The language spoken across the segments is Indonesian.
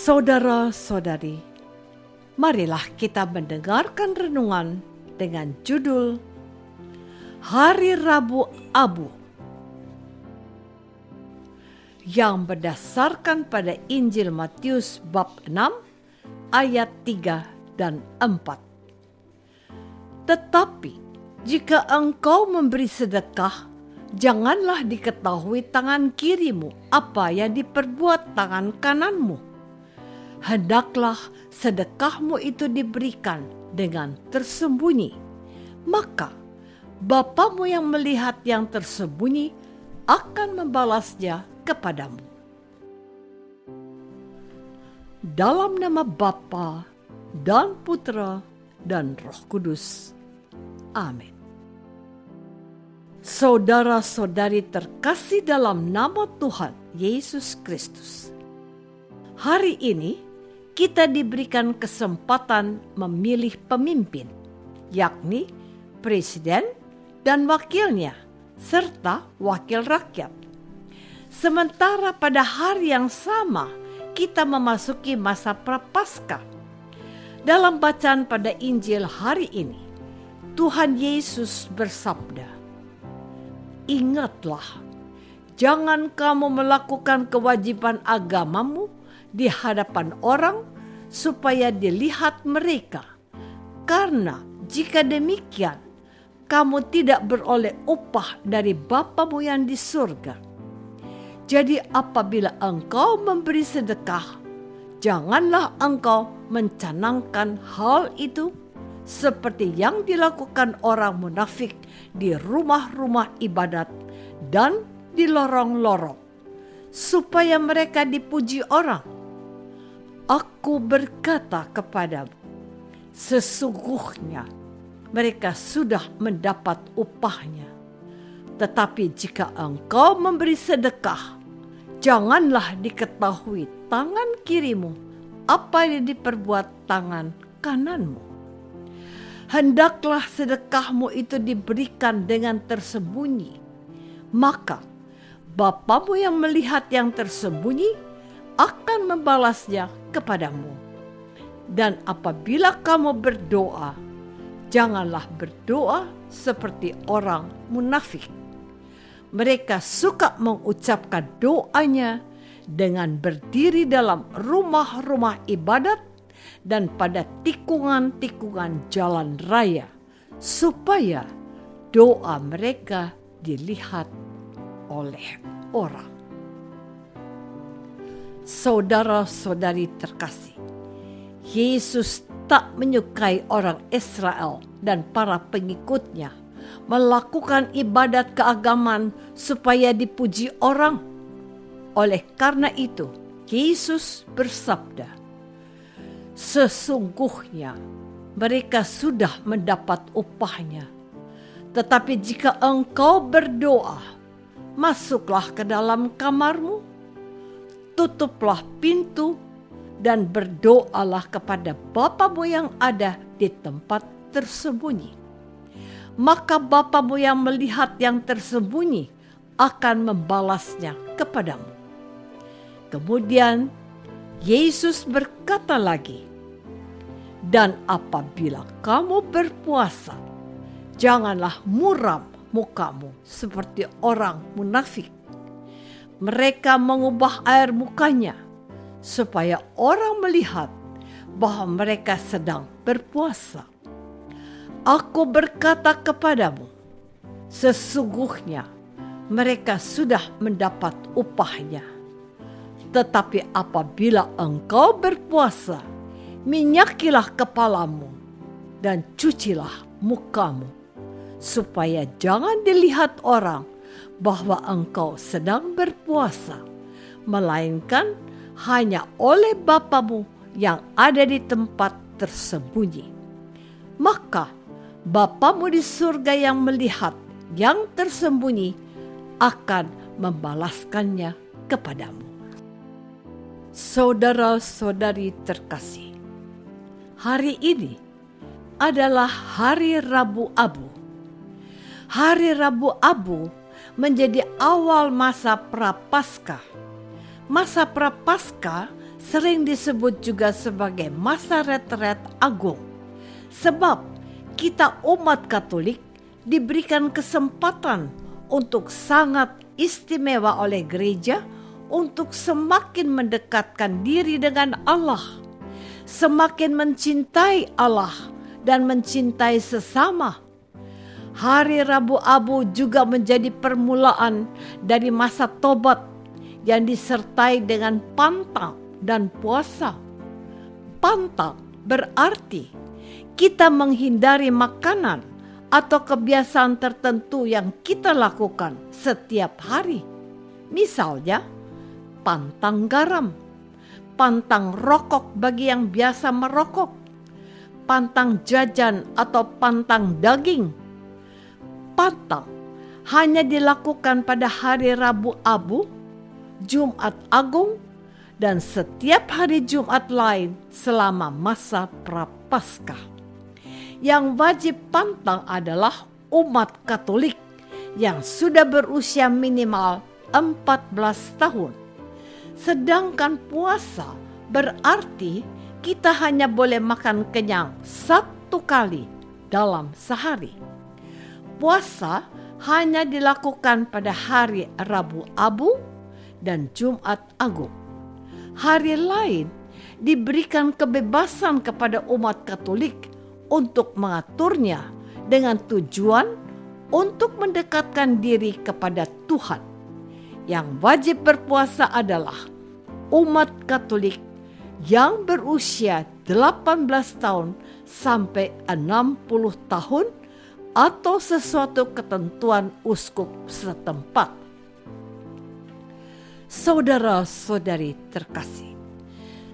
Saudara-saudari, marilah kita mendengarkan renungan dengan judul Hari Rabu Abu yang berdasarkan pada Injil Matius bab 6 ayat 3 dan 4. Tetapi jika engkau memberi sedekah, janganlah diketahui tangan kirimu apa yang diperbuat tangan kananmu. Hendaklah sedekahmu itu diberikan dengan tersembunyi, maka Bapamu yang melihat yang tersembunyi akan membalasnya kepadamu. Dalam nama Bapa dan Putra dan Roh Kudus. Amin. Saudara-saudari terkasih dalam nama Tuhan Yesus Kristus. Hari ini kita diberikan kesempatan memilih pemimpin, yakni presiden dan wakilnya, serta wakil rakyat. Sementara pada hari yang sama, kita memasuki masa Prapaskah. Dalam bacaan pada Injil hari ini, Tuhan Yesus bersabda, "Ingatlah, jangan kamu melakukan kewajiban agamamu di hadapan orang supaya dilihat mereka, karena jika demikian kamu tidak beroleh upah dari Bapamu yang di surga. Jadi apabila engkau memberi sedekah, janganlah engkau mencanangkan hal itu seperti yang dilakukan orang munafik di rumah-rumah ibadat dan di lorong-lorong, supaya mereka dipuji orang. Aku berkata kepadamu, sesungguhnya mereka sudah mendapat upahnya. Tetapi jika engkau memberi sedekah, janganlah diketahui tangan kirimu apa yang diperbuat tangan kananmu. Hendaklah sedekahmu itu diberikan dengan tersembunyi, maka Bapamu yang melihat yang tersembunyi akan membalasnya kepadamu. Dan apabila kamu berdoa, janganlah berdoa seperti orang munafik. Mereka suka mengucapkan doanya dengan berdiri dalam rumah-rumah ibadat dan pada tikungan-tikungan jalan raya, supaya doa mereka dilihat oleh orang. Saudara-saudari terkasih, Yesus tak menyukai orang Israel dan para pengikutnya melakukan ibadat keagamaan supaya dipuji orang. Oleh karena itu, Yesus bersabda, "Sesungguhnya mereka sudah mendapat upahnya. Tetapi jika engkau berdoa, masuklah ke dalam kamarmu, tutuplah pintu, dan berdoalah kepada Bapamu yang ada di tempat tersembunyi. Maka Bapamu yang melihat yang tersembunyi akan membalasnya kepadamu." Kemudian Yesus berkata lagi, "Dan apabila kamu berpuasa, janganlah muram mukamu seperti orang munafik. Mereka mengubah air mukanya supaya orang melihat bahwa mereka sedang berpuasa. Aku berkata kepadamu, sesungguhnya mereka sudah mendapat upahnya. Tetapi apabila engkau berpuasa, minyakilah kepalamu dan cucilah mukamu, supaya jangan dilihat orang bahwa engkau sedang berpuasa, melainkan hanya oleh Bapamu yang ada di tempat tersembunyi. Maka Bapamu di surga yang melihat yang tersembunyi akan membalaskannya kepadamu." Saudara-saudari terkasih, hari ini adalah Hari Rabu Abu. Hari Rabu Abu menjadi awal masa Prapaskah. Masa Prapaskah sering disebut juga sebagai masa retret agung. Sebab kita umat Katolik diberikan kesempatan untuk sangat istimewa oleh gereja untuk semakin mendekatkan diri dengan Allah, semakin mencintai Allah dan mencintai sesama. Hari Rabu Abu juga menjadi permulaan dari masa tobat yang disertai dengan pantang dan puasa. Pantang berarti kita menghindari makanan atau kebiasaan tertentu yang kita lakukan setiap hari. Misalnya, pantang garam, pantang rokok bagi yang biasa merokok, pantang jajan atau pantang daging. Pantang hanya dilakukan pada hari Rabu Abu, Jumat Agung, dan setiap hari Jumat lain selama masa Prapaskah. Yang wajib pantang adalah umat Katolik yang sudah berusia minimal 14 tahun. Sedangkan puasa berarti kita hanya boleh makan kenyang 1 kali dalam sehari. Puasa hanya dilakukan pada hari Rabu Abu dan Jumat Agung. Hari lain diberikan kebebasan kepada umat Katolik untuk mengaturnya dengan tujuan untuk mendekatkan diri kepada Tuhan. Yang wajib berpuasa adalah umat Katolik yang berusia 18 tahun sampai 60 tahun atau sesuatu ketentuan uskup setempat. Saudara-saudari terkasih,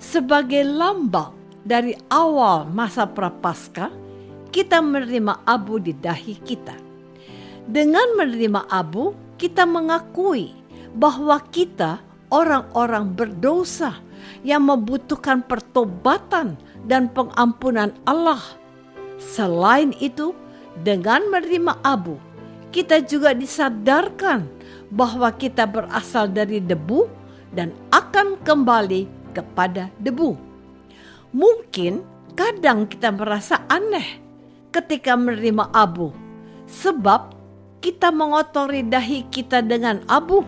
sebagai lambang dari awal masa Prapaskah, kita menerima abu di dahi kita. Dengan menerima abu, kita mengakui bahwa kita orang-orang berdosa yang membutuhkan pertobatan dan pengampunan Allah. Selain itu, dengan menerima abu, kita juga disadarkan bahwa kita berasal dari debu dan akan kembali kepada debu. Mungkin kadang kita merasa aneh ketika menerima abu, sebab kita mengotori dahi kita dengan abu.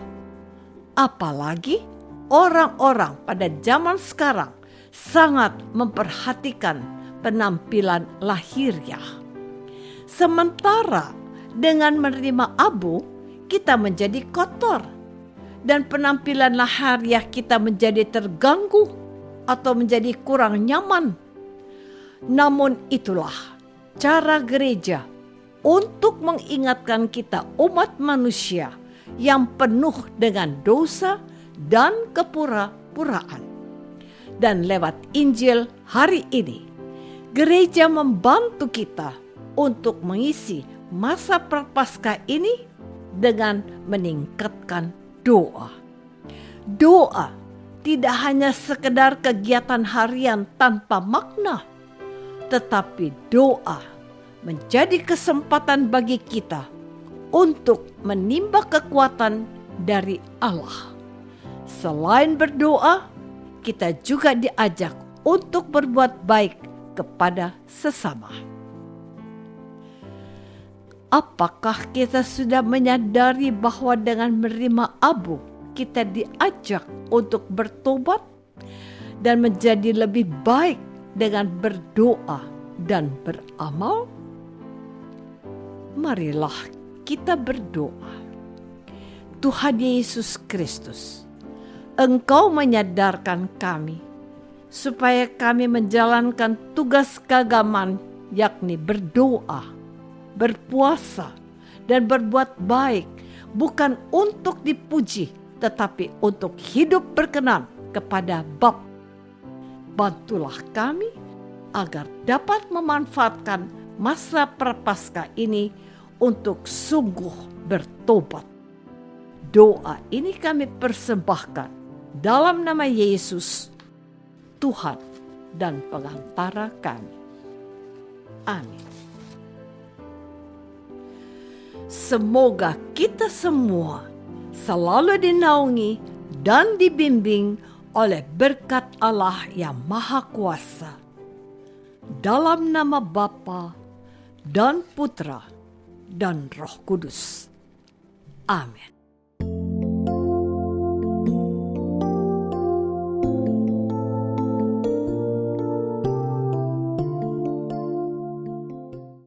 Apalagi orang-orang pada zaman sekarang sangat memperhatikan penampilan lahiriah. Sementara dengan menerima abu, kita menjadi kotor dan penampilan lahiriah kita menjadi terganggu atau menjadi kurang nyaman. Namun itulah cara gereja untuk mengingatkan kita umat manusia yang penuh dengan dosa dan kepura-puraan. Dan lewat Injil hari ini, gereja membantu kita untuk mengisi masa Prapaskah ini dengan meningkatkan doa. Doa tidak hanya sekedar kegiatan harian tanpa makna, tetapi doa menjadi kesempatan bagi kita untuk menimba kekuatan dari Allah. Selain berdoa, kita juga diajak untuk berbuat baik kepada sesama. Apakah kita sudah menyadari bahwa dengan menerima abu, kita diajak untuk bertobat dan menjadi lebih baik dengan berdoa dan beramal? Marilah kita berdoa. Tuhan Yesus Kristus, Engkau menyadarkan kami supaya kami menjalankan tugas keagamaan, yakni berdoa, berpuasa, dan berbuat baik, bukan untuk dipuji, tetapi untuk hidup berkenan kepada Bapa. Bantulah kami agar dapat memanfaatkan masa Prapaskah ini untuk sungguh bertobat. Doa ini kami persembahkan dalam nama Yesus, Tuhan dan pengantara kami. Amin. Semoga kita semua selalu dinaungi dan dibimbing oleh berkat Allah yang Maha Kuasa. Dalam nama Bapa dan Putra dan Roh Kudus. Amin.